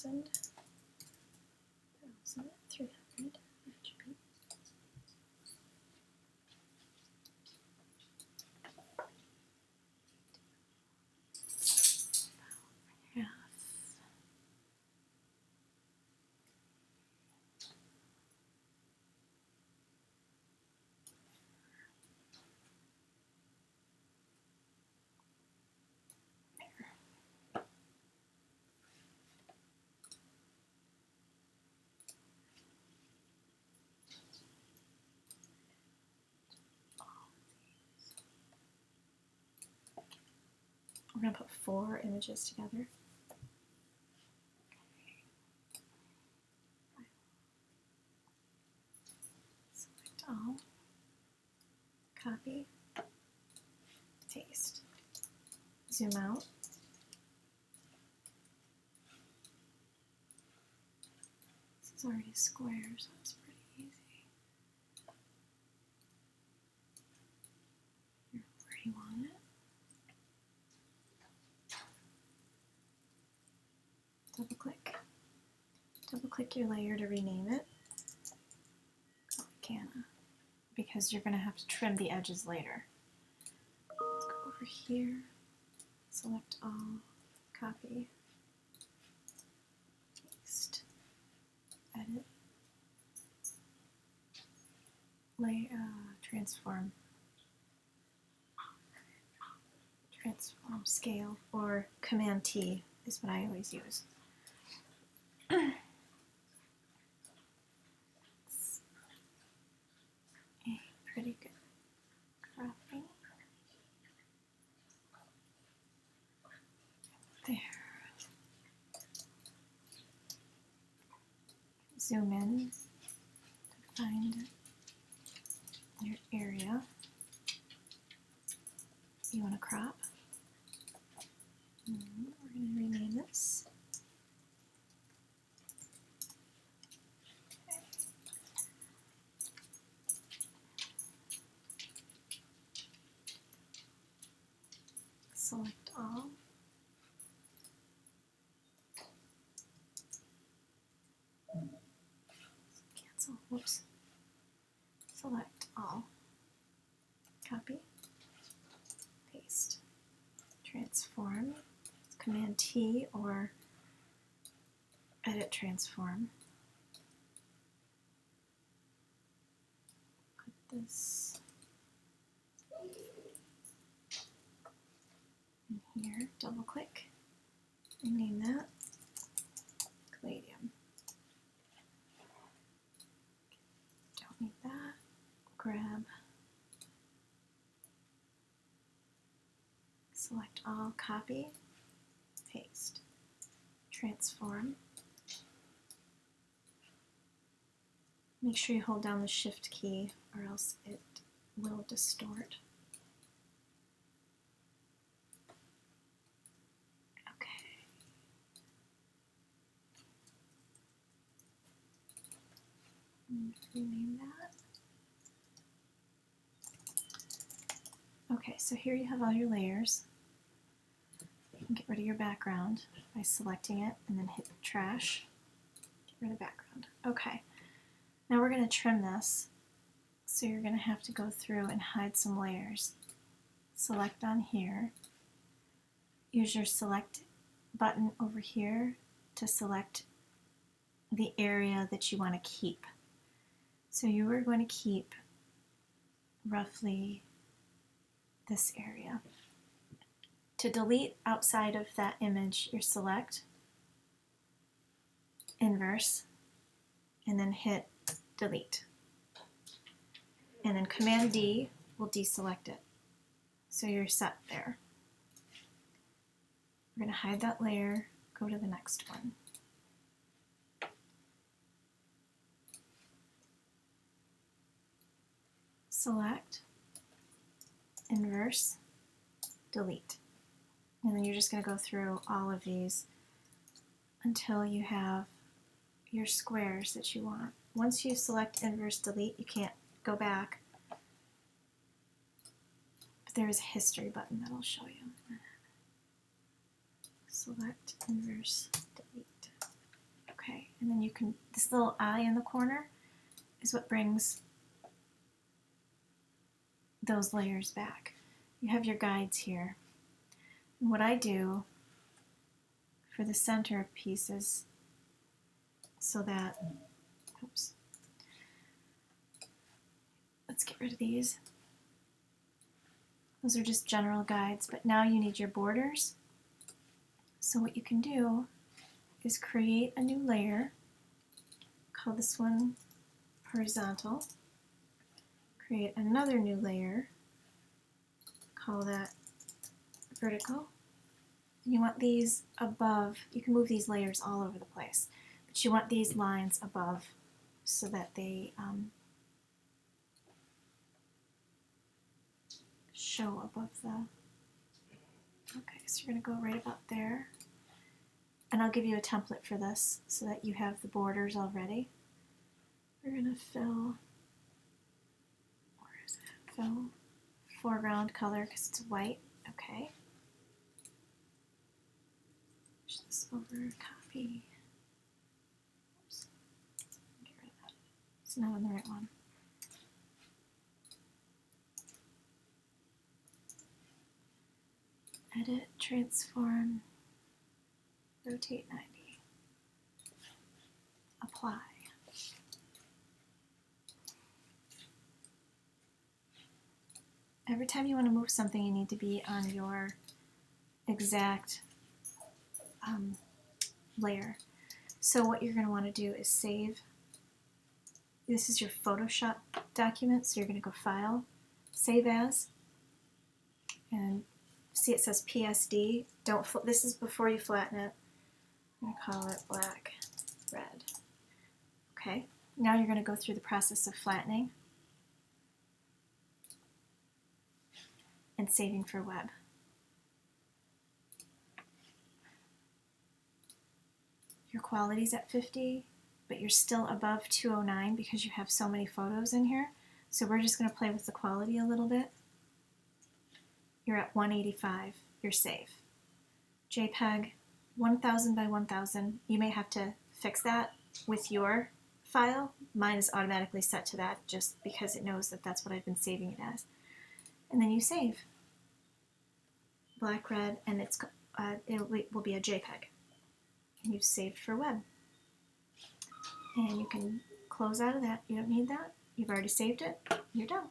1,000, 300, attribute. Half. We're going to put 4 images together. Select all, copy, paste, zoom out. This is already a square, so it's pretty easy. Here, where you want it. Double click. Double click your layer to rename it. Canna, because you're going to have to trim the edges later. Let's go over here, select all, copy, paste, edit, transform scale, or Command T is what I always use. It's a pretty good cropping. There. Zoom in to find your area you want to crop. We're going to rename this. Okay. Select all. Cancel. Whoops. Select all. Copy. Paste. Transform. Command T or edit transform. Put this in here. Double click. Rename that Caladium. Don't need that. Grab. Select all, copy, paste, transform. Make sure you hold down the shift key or else it will distort. Okay. Rename that. Okay, so here you have all your layers. You can get rid of your background by selecting it and then hit trash. Get rid of background. Okay, now we're going to trim this. So you're going to have to go through and hide some layers. Select on here. Use your select button over here to select the area that you want to keep. So you are going to keep roughly this area. To delete outside of that image, you select, inverse, and then hit delete. And then Command D will deselect it. So you're set there. We're going to hide that layer, go to the next one. Select, inverse, delete. And then you're just going to go through all of these until you have your squares that you want. Once you select inverse delete, you can't go back. But there is a history button that will show you. Select inverse delete. Okay, and then you can, this little eye in the corner is what brings those layers back. You have your guides here. And what I do for the center pieces so that, oops, let's get rid of these. Those are just general guides, but now you need your borders. So what you can do is create a new layer, call this one horizontal, create another new layer, call that vertical. And you want these above, you can move these layers all over the place, but you want these lines above so that they show above the, okay, so you're going to go right about there. And I'll give you a template for this so that you have the borders already. We're going to fill, where is it? Fill foreground color because it's white. Okay. Push this over, copy. Oops. Get rid of that. It's not on the right one. Edit, transform, rotate 90. Apply. Every time you want to move something, you need to be on your exact layer. So what you're going to want to do is save. This is your Photoshop document, so you're going to go File, Save As, and see it says PSD. Don't. This is before you flatten it. I'm going to call it black, red. Okay. Now you're going to go through the process of flattening and saving for web. Your quality's at 50, but you're still above 209 because you have so many photos in here. So we're just going to play with the quality a little bit. You're at 185. You're safe. JPEG 1000 by 1000. You may have to fix that with your file. Mine is automatically set to that just because it knows that that's what I've been saving it as. And then you save. Black, red, and it will be a JPEG. And you've saved for web. And you can close out of that. You don't need that. You've already saved it. You're done.